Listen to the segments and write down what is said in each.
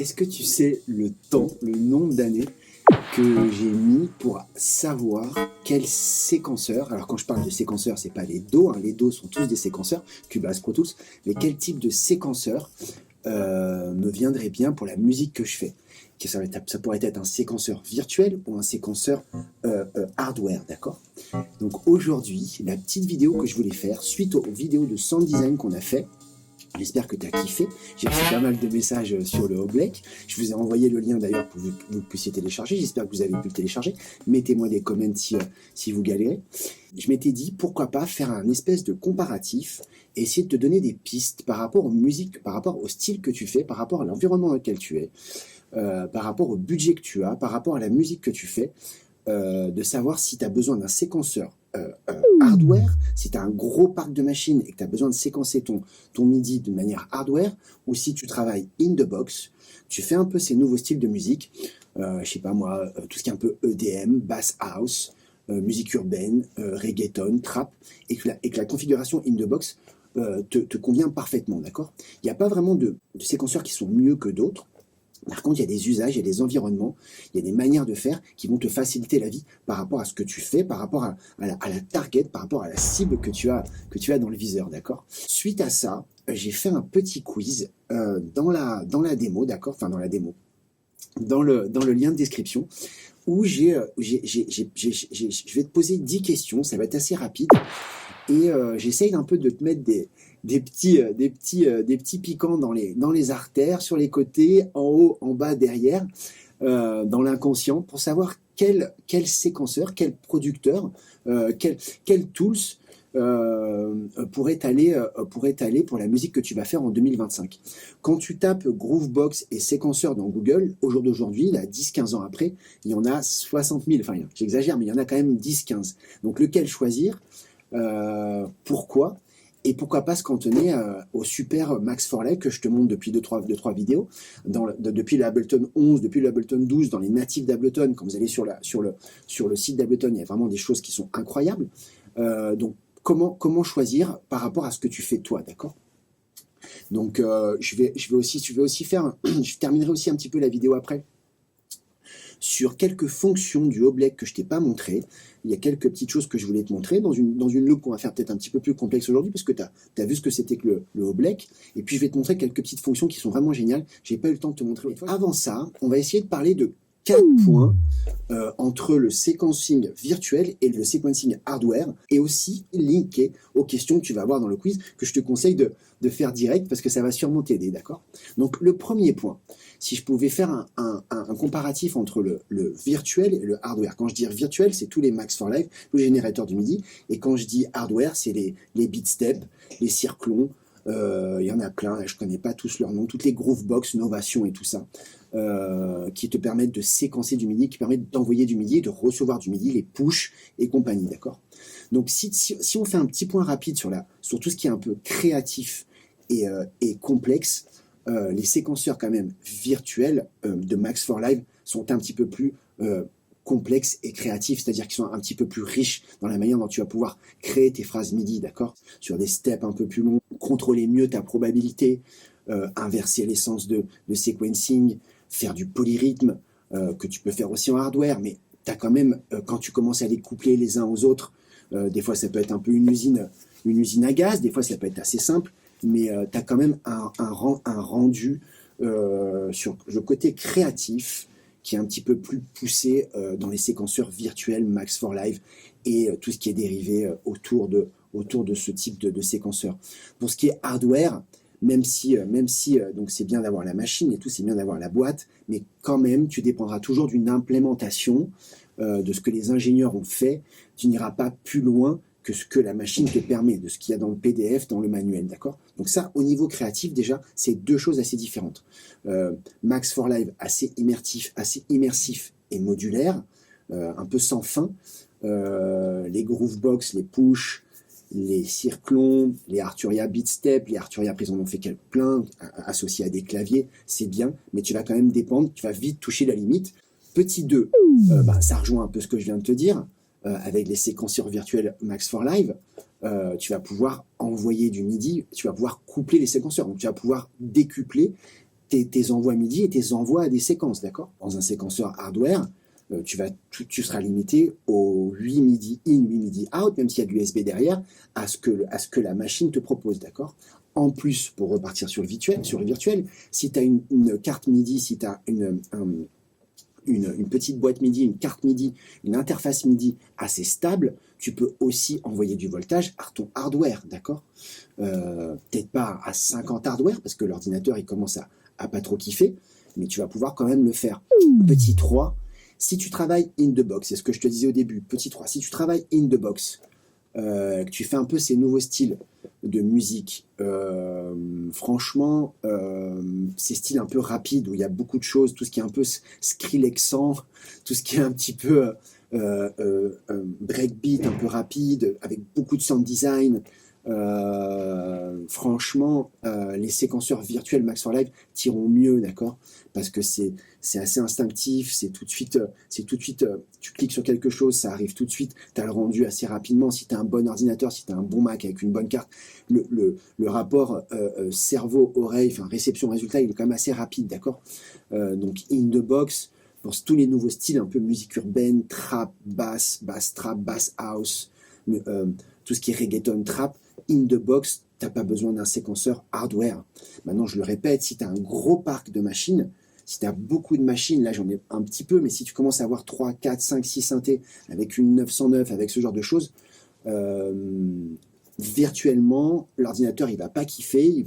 Est-ce que tu sais le temps, le nombre d'années que j'ai mis pour savoir quel séquenceur, alors quand je parle de séquenceur, c'est pas les DAW, hein, les DAW sont tous des séquenceurs, Cubase, Pro Tools, mais quel type de séquenceur me viendrait bien pour la musique que je fais. Ça pourrait être un séquenceur virtuel ou un séquenceur hardware, d'accord? Donc aujourd'hui, la petite vidéo que je voulais faire, suite aux vidéos de sound design qu'on a fait, j'espère que tu as kiffé. J'ai reçu pas mal de messages sur le Oblek. Je vous ai envoyé le lien d'ailleurs pour que vous puissiez télécharger. J'espère que vous avez pu le télécharger. Mettez-moi des comments si vous galérez. Je m'étais dit, pourquoi pas faire un espèce de comparatif et essayer de te donner des pistes par rapport aux musiques, par rapport au style que tu fais, par rapport à l'environnement dans lequel tu es, par rapport au budget que tu as, par rapport à la musique que tu fais, de savoir si tu as besoin d'un séquenceur hardware, si tu as un gros parc de machines et que tu as besoin de séquencer ton MIDI de manière hardware, ou si tu travailles in the box, tu fais un peu ces nouveaux styles de musique, je sais pas moi, tout ce qui est un peu EDM, bass house, musique urbaine, reggaeton, trap, et que la configuration in the box te convient parfaitement, d'accord? Il n'y a pas vraiment de séquenceurs qui sont mieux que d'autres. Par contre, il y a des usages, il y a des environnements, il y a des manières de faire qui vont te faciliter la vie par rapport à ce que tu fais, par rapport à la target, par rapport à la cible que tu as dans le viseur, d'accord? Suite à ça, j'ai fait un petit quiz dans la démo, d'accord? Enfin, dans la démo, dans le lien de description, où je vais te poser 10 questions, ça va être assez rapide, et j'essaye un peu de te mettre des petits piquants dans les artères, sur les côtés, en haut, en bas, derrière, dans l'inconscient, pour savoir quel séquenceur, quel producteur, quel tools pourrait t'aller pour la musique que tu vas faire en 2025. Quand tu tapes Groovebox et séquenceur dans Google, au jour d'aujourd'hui, là, 10-15 ans après, il y en a 60 000, enfin j'exagère, mais il y en a quand même 10-15. Donc lequel choisir? Pourquoi? Et pourquoi pas se cantonner au super Max for Live que je te montre depuis 2-3 vidéos, depuis l'Ableton 11, depuis l'Ableton 12, dans les natifs d'Ableton. Quand vous allez sur le site d'Ableton, il y a vraiment des choses qui sont incroyables. Donc comment choisir par rapport à ce que tu fais toi, d'accord? Donc je vais aussi faire, je terminerai aussi un petit peu la vidéo après sur quelques fonctions du Oblek que je t'ai pas montré. Il y a quelques petites choses que je voulais te montrer dans une loupe qu'on va faire peut-être un petit peu plus complexe aujourd'hui, parce que tu as vu ce que c'était que le Oblek. Et puis je vais te montrer quelques petites fonctions qui sont vraiment géniales. J'ai pas eu le temps de te montrer. Avant ça, on va essayer de parler de 4 points entre le sequencing virtuel et le sequencing hardware, et aussi linké aux questions que tu vas avoir dans le quiz, que je te conseille de faire direct, parce que ça va sûrement t'aider, d'accord? Donc le premier point, si je pouvais faire un comparatif entre le virtuel et le hardware. Quand je dis virtuel, c'est tous les Max for Live, tous les générateurs du MIDI, et quand je dis hardware, c'est les beatsteps, les circlons, il y en a plein, je connais pas tous leurs noms, toutes les Groovebox, Novation et tout ça, qui te permettent de séquencer du MIDI, qui permettent d'envoyer du MIDI et de recevoir du MIDI, les push et compagnie, d'accord? Donc si on fait un petit point rapide sur tout ce qui est un peu créatif et complexe, les séquenceurs quand même virtuels de Max for Live sont un petit peu plus complexes et créatifs, c'est-à-dire qu'ils sont un petit peu plus riches dans la manière dont tu vas pouvoir créer tes phrases MIDI, d'accord? Sur des steps un peu plus longs, contrôler mieux ta probabilité, inverser l'essence de sequencing, faire du polyrythme, que tu peux faire aussi en hardware, mais tu as quand même, quand tu commences à les coupler les uns aux autres, des fois ça peut être un peu une usine à gaz, des fois ça peut être assez simple, mais tu as quand même un rendu sur le côté créatif qui est un petit peu plus poussé dans les séquenceurs virtuels Max for Live et tout ce qui est dérivé autour de ce type de séquenceur. Pour ce qui est hardware, même si donc c'est bien d'avoir la machine et tout, c'est bien d'avoir la boîte, mais quand même, tu dépendras toujours d'une implémentation de ce que les ingénieurs ont fait. Tu n'iras pas plus loin que ce que la machine te permet, de ce qu'il y a dans le PDF, dans le manuel, d'accord? Donc ça, au niveau créatif, déjà, c'est deux choses assez différentes. Max for Live, assez immersif et modulaire, un peu sans fin. Les Groovebox, les Push, les Circlons, les Arturia Beatstep, les Arturia, ils en ont fait plein, associés à des claviers, c'est bien, mais tu vas quand même dépendre, tu vas vite toucher la limite. Petit 2, ça rejoint un peu ce que je viens de te dire, avec les séquenceurs virtuels Max for Live, tu vas pouvoir envoyer du MIDI, tu vas pouvoir coupler les séquenceurs, donc tu vas pouvoir décupler tes envois MIDI et tes envois à des séquences, d'accord? Dans un séquenceur hardware, tu seras limité aux 8 MIDI in, 8 MIDI out, même s'il y a du USB derrière, à ce que la machine te propose, d'accord? En plus, pour repartir sur le virtuel, si tu as une carte MIDI, si tu as une petite boîte MIDI, une carte MIDI, une interface MIDI assez stable, tu peux aussi envoyer du voltage à ton hardware, d'accord? Peut-être pas à 50 hardware, parce que l'ordinateur, il commence à pas trop kiffer, mais tu vas pouvoir quand même le faire. Petit 3, si tu travailles in the box, c'est ce que je te disais au début, petit 3, si tu travailles in the box, que tu fais un peu ces nouveaux styles de musique, franchement, ces styles un peu rapides, où il y a beaucoup de choses, tout ce qui est un peu Skrillexant, tout ce qui est un petit peu breakbeat, un peu rapide, avec beaucoup de sound design, franchement, les séquenceurs virtuels Max for Live tireront mieux, d'accord? Parce que c'est assez instinctif, c'est tout de suite, tu cliques sur quelque chose, ça arrive tout de suite, tu as le rendu assez rapidement. Si tu as un bon ordinateur, si tu as un bon Mac avec une bonne carte, le rapport cerveau-oreille, enfin réception-résultat, il est quand même assez rapide, d'accord? Donc in the box, pour tous les nouveaux styles, un peu musique urbaine, trap, bass trap, bass house, tout ce qui est reggaeton, trap, in the box, t'as pas besoin d'un séquenceur hardware. Maintenant, je le répète, si tu as un gros parc de machines, si tu as beaucoup de machines, là j'en ai un petit peu, mais si tu commences à avoir 3, 4, 5, 6 synthés avec une 909, avec ce genre de choses, virtuellement, l'ordinateur il va pas kiffer,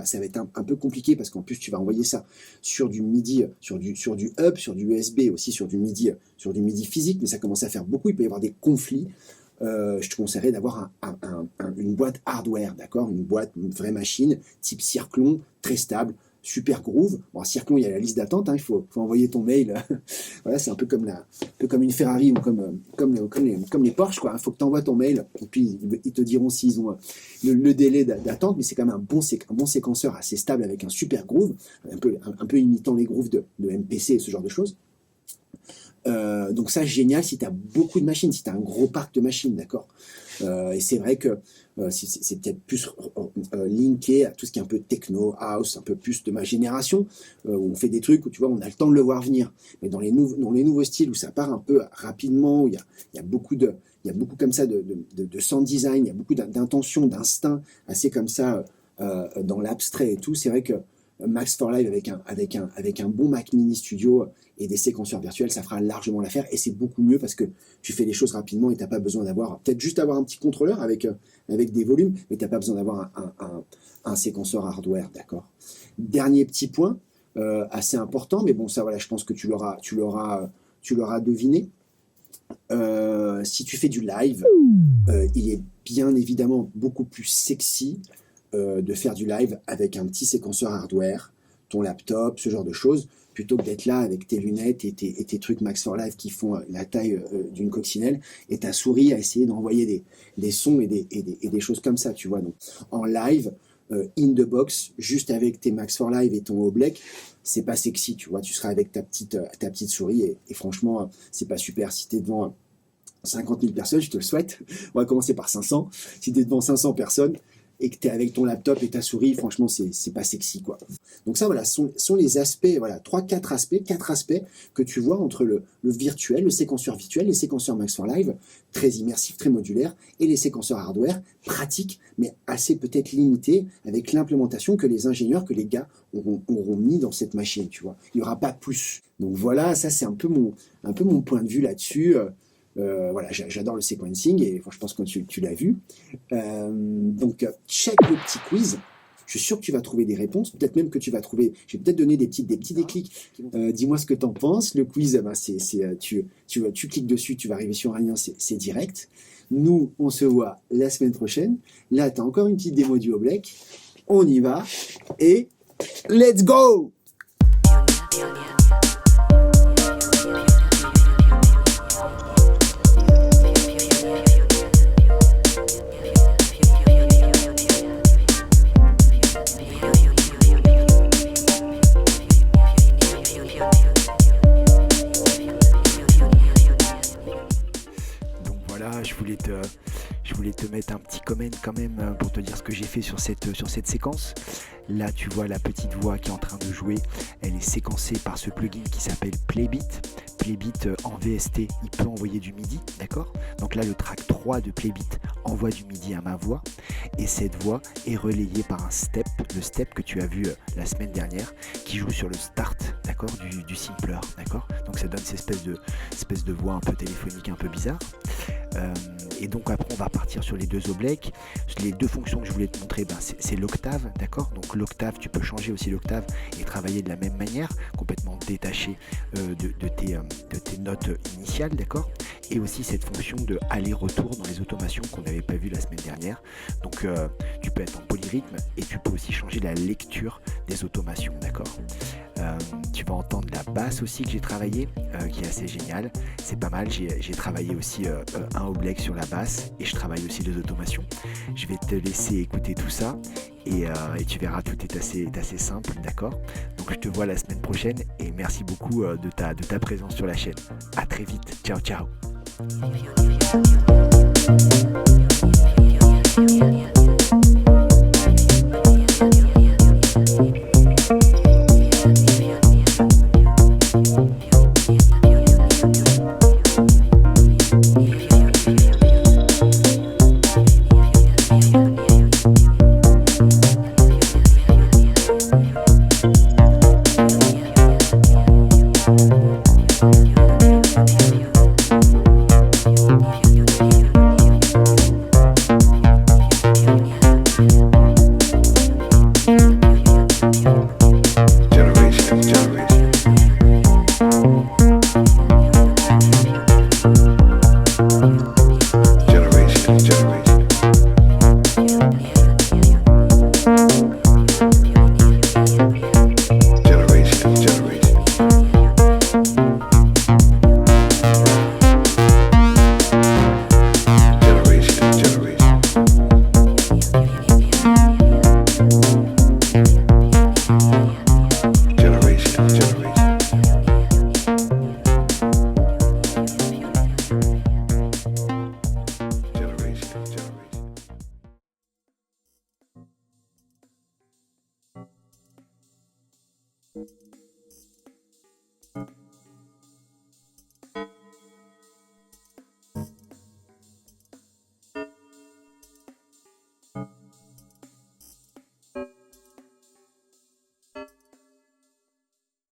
ça va être un peu compliqué parce qu'en plus tu vas envoyer ça sur du MIDI, sur du hub, sur du USB, aussi sur du MIDI physique, mais ça commence à faire beaucoup, il peut y avoir des conflits. Je te conseillerais d'avoir une boîte hardware, d'accord? Une vraie machine, type Circlon, très stable, super groove. Bon, à Circlon, il y a la liste d'attente, hein, il faut envoyer ton mail. Voilà, c'est un peu comme une Ferrari ou comme les Porsche, quoi. Il faut que tu envoies ton mail, et puis ils te diront s'ils ont le délai d'attente, mais c'est quand même un bon séquenceur assez stable avec un super groove, un peu imitant les grooves de MPC et ce genre de choses. Donc ça, génial si tu as beaucoup de machines, si tu as un gros parc de machines, d'accord? Et c'est vrai que c'est peut-être plus linké à tout ce qui est un peu techno, house, un peu plus de ma génération, où on fait des trucs où tu vois, on a le temps de le voir venir. Mais dans les nouveaux styles où ça part un peu rapidement, où il y a beaucoup comme ça de sound design, il y a beaucoup d'intention, d'instinct, assez comme ça dans l'abstrait et tout, c'est vrai que Max for Live avec un bon Mac Mini Studio et des séquenceurs virtuels, ça fera largement l'affaire et c'est beaucoup mieux parce que tu fais les choses rapidement et t'as pas besoin d'avoir, peut-être juste avoir un petit contrôleur avec des volumes, mais t'as pas besoin d'avoir un séquenceur hardware, d'accord? Dernier petit point, assez important, mais bon, ça voilà, je pense que tu l'auras deviné. Si tu fais du live, il est bien évidemment beaucoup plus sexy de faire du live avec un petit séquenceur hardware, ton laptop, ce genre de choses, plutôt que d'être là avec tes lunettes et tes trucs Max for Live qui font la taille d'une coccinelle et ta souris à essayer d'envoyer des sons et des choses comme ça, tu vois. Donc, en live, in the box, juste avec tes Max for Live et ton Oblek, c'est pas sexy, tu vois. Tu seras avec ta petite souris et franchement, c'est pas super. Si t'es devant 50 000 personnes, je te le souhaite. On va commencer par 500. Si t'es devant 500 personnes, et que tu es avec ton laptop et ta souris, franchement, c'est pas sexy, quoi. Donc ça, voilà, sont les aspects, voilà, 4 aspects que tu vois entre le virtuel, le séquenceur virtuel, les séquenceurs Max for Live, très immersifs, très modulaires, et les séquenceurs hardware, pratiques, mais assez peut-être limités, avec l'implémentation que les ingénieurs, que les gars auront mis dans cette machine, tu vois. Il n'y aura pas plus. Donc voilà, ça c'est un peu mon point de vue là-dessus. Voilà, j'adore le sequencing et je pense que tu l'as vu. Donc, check le petit quiz. Je suis sûr que tu vas trouver des réponses. Peut-être même que tu vas trouver. Je vais peut-être donner des petits déclics. Dis-moi ce que tu en penses. Le quiz, tu cliques dessus, tu vas arriver sur un lien, c'est direct. Nous, on se voit la semaine prochaine. Là, tu as encore une petite démo du Oblek. On y va et let's go! Je voulais te mettre un petit comment quand même pour te dire ce que j'ai fait sur cette séquence. Là, tu vois la petite voix qui est en train de jouer. Elle est séquencée par ce plugin qui s'appelle Playbit. Playbit en VST, il peut envoyer du MIDI, d'accord? Donc là, le track 3 de Playbit envoie du MIDI à ma voix. Et cette voix est relayée par un step, le step que tu as vu la semaine dernière, qui joue sur le start, d'accord, du simpler, d'accord? Donc ça donne cette espèce de voix un peu téléphonique, un peu bizarre. Et donc après on va partir sur les deux oblèques. Les deux fonctions que je voulais te montrer, c'est l'octave, d'accord? Donc l'octave, tu peux changer aussi l'octave et travailler de la même manière, complètement détaché de tes notes initiales, d'accord? Et aussi cette fonction de aller-retour dans les automations qu'on n'avait pas vu la semaine dernière. Donc tu peux être en polyrythme et tu peux aussi changer la lecture des automations, d'accord? Tu vas entendre la basse aussi que j'ai travaillé, qui est assez géniale, c'est pas mal. J'ai travaillé aussi un oblèque sur la basse et je travaille aussi les automations. Je vais te laisser écouter tout ça et tu verras, tout est assez simple, d'accord? Donc je te vois la semaine prochaine et merci beaucoup de ta présence sur la chaîne. À très vite, ciao ciao.